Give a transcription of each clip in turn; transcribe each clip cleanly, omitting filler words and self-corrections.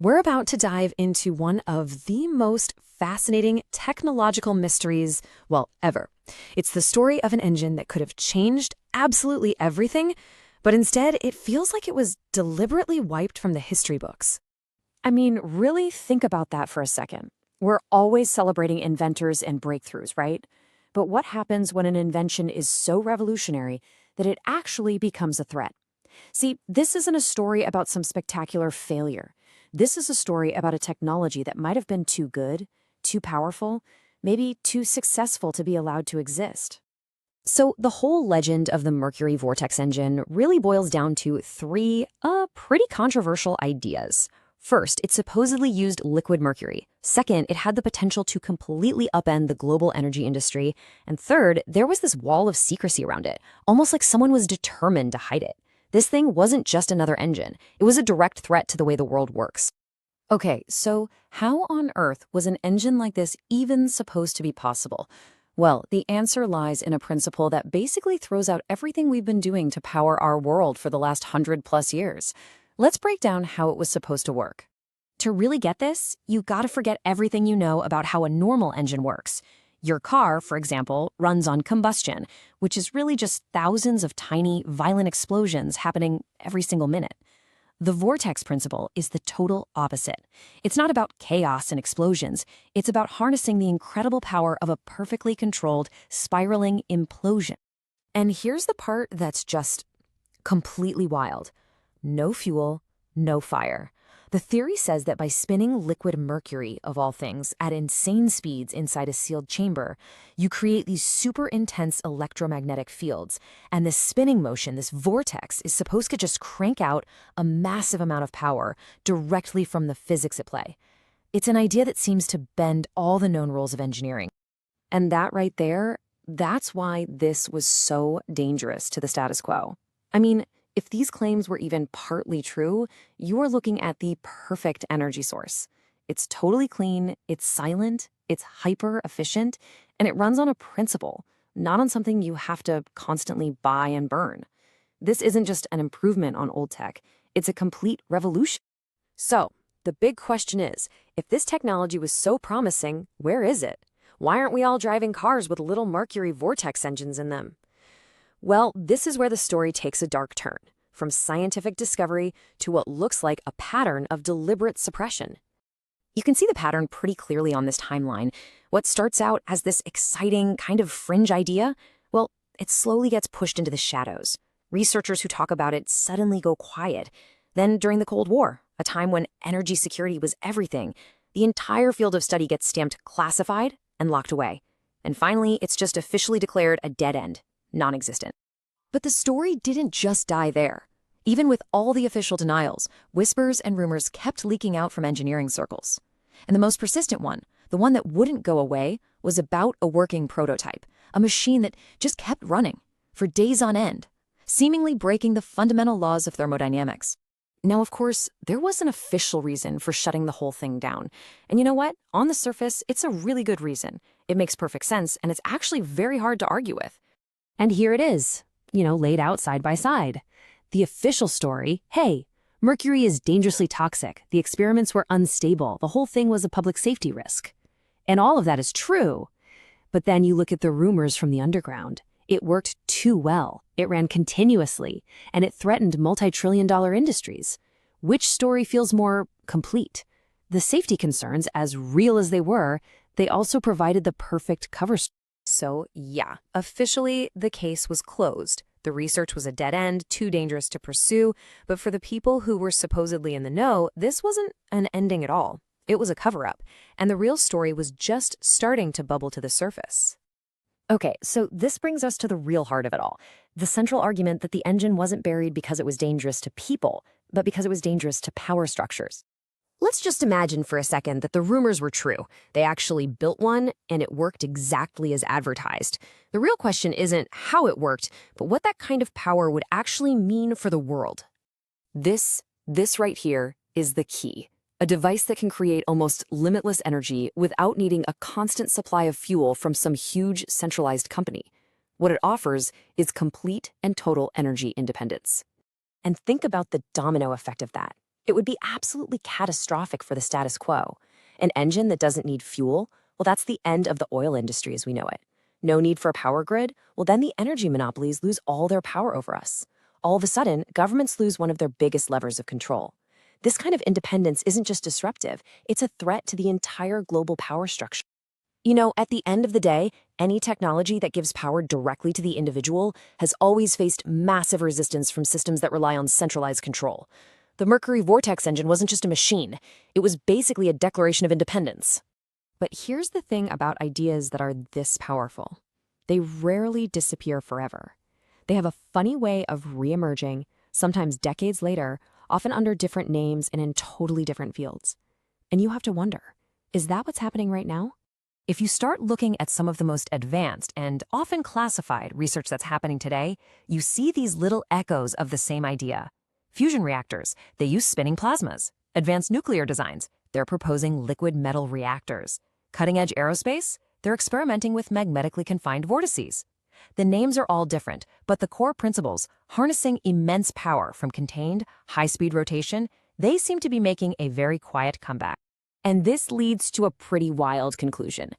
We're about to dive into one of the most fascinating technological mysteries, well, ever. It's the story of an engine that could have changed absolutely everything, but instead it feels like it was deliberately wiped from the history books. I mean, really think about that for a second. We're always celebrating inventors and breakthroughs, right? But what happens when an invention is so revolutionary that it actually becomes a threat? See, this isn't a story about some spectacular failure. This is a story about a technology that might have been too good, too powerful, maybe too successful to be allowed to exist. So the whole legend of the Mercury Vortex Engine really boils down to three pretty controversial ideas. First, it supposedly used liquid mercury. Second, it had the potential to completely upend the global energy industry. And third, there was this wall of secrecy around it, almost like someone was determined to hide it. This thing wasn't just another engine. It was a direct threat to the way the world works. Okay, so how on earth was an engine like this even supposed to be possible? Well, the answer lies in a principle that basically throws out everything we've been doing to power our world for the last 100+ years. Let's break down how it was supposed to work. To really get this, you gotta forget everything you know about how a normal engine works. Your car, for example, runs on combustion, which is really just thousands of tiny, violent explosions happening every single minute. The vortex principle is the total opposite. It's not about chaos and explosions. It's about harnessing the incredible power of a perfectly controlled, spiraling implosion. And here's the part that's just completely wild. No fuel, no fire. The theory says that by spinning liquid mercury, of all things, at insane speeds inside a sealed chamber, you create these super intense electromagnetic fields. And this spinning motion, this vortex, is supposed to just crank out a massive amount of power directly from the physics at play. It's an idea that seems to bend all the known rules of engineering. And that right there, that's why this was so dangerous to the status quo. I mean, if these claims were even partly true, you are looking at the perfect energy source. It's totally clean, it's silent, it's hyper-efficient, and it runs on a principle, not on something you have to constantly buy and burn. This isn't just an improvement on old tech, it's a complete revolution. So, the big question is, if this technology was so promising, where is it? Why aren't we all driving cars with little Mercury Vortex engines in them? Well, this is where the story takes a dark turn, from scientific discovery to what looks like a pattern of deliberate suppression. You can see the pattern pretty clearly on this timeline. What starts out as this exciting kind of fringe idea, well, it slowly gets pushed into the shadows. Researchers who talk about it suddenly go quiet. Then during the Cold War, a time when energy security was everything, the entire field of study gets stamped classified and locked away. And finally, it's just officially declared a dead end. Non-existent. But the story didn't just die there. Even with all the official denials, whispers and rumors kept leaking out from engineering circles. And the most persistent one, the one that wouldn't go away, was about a working prototype, a machine that just kept running for days on end, seemingly breaking the fundamental laws of thermodynamics. Now, of course, there was an official reason for shutting the whole thing down. And you know what? On the surface, it's a really good reason. It makes perfect sense, and it's actually very hard to argue with. And here it is, laid out side by side. The official story, hey, mercury is dangerously toxic. The experiments were unstable. The whole thing was a public safety risk. And all of that is true. But then you look at the rumors from the underground. It worked too well. It ran continuously, and it threatened multi-trillion-dollar industries. Which story feels more complete? The safety concerns, as real as they were, they also provided the perfect cover story. So, yeah, officially, the case was closed. The research was a dead end, too dangerous to pursue, but for the people who were supposedly in the know, this wasn't an ending at all. It was a cover-up, and the real story was just starting to bubble to the surface. Okay, so this brings us to the real heart of it all. The central argument that the engine wasn't buried because it was dangerous to people, but because it was dangerous to power structures. Let's just imagine for a second that the rumors were true. They actually built one, and it worked exactly as advertised. The real question isn't how it worked, but what that kind of power would actually mean for the world. This right here is the key. A device that can create almost limitless energy without needing a constant supply of fuel from some huge centralized company. What it offers is complete and total energy independence. And think about the domino effect of that. It would be absolutely catastrophic for the status quo. An engine that doesn't need fuel, well, that's the end of the oil industry as we know it. No need for a power grid, well, then the energy monopolies lose all their power over us. All of a sudden, governments lose one of their biggest levers of control. This kind of independence isn't just disruptive, it's a threat to the entire global power structure. At the end of the day, any technology that gives power directly to the individual has always faced massive resistance from systems that rely on centralized control. The Mercury Vortex Engine wasn't just a machine, it was basically a declaration of independence. But here's the thing about ideas that are this powerful. They rarely disappear forever. They have a funny way of reemerging, sometimes decades later, often under different names and in totally different fields. And you have to wonder, is that what's happening right now? If you start looking at some of the most advanced and often classified research that's happening today, you see these little echoes of the same idea. Fusion reactors, they use spinning plasmas. Advanced nuclear designs, they're proposing liquid metal reactors. Cutting-edge aerospace, they're experimenting with magnetically confined vortices. The names are all different, but the core principles, harnessing immense power from contained, high-speed rotation, they seem to be making a very quiet comeback. And this leads to a pretty wild conclusion.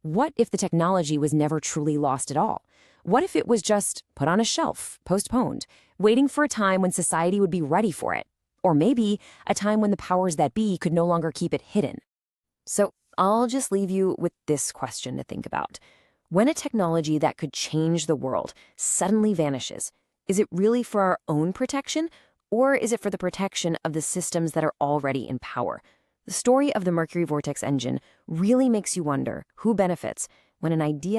What if the technology was never truly lost at all? What if it was just put on a shelf, postponed, waiting for a time when society would be ready for it? Or maybe a time when the powers that be could no longer keep it hidden? So I'll just leave you with this question to think about. When a technology that could change the world suddenly vanishes, is it really for our own protection, or is it for the protection of the systems that are already in power? The story of the Mercury Vortex Engine really makes you wonder who benefits when an idea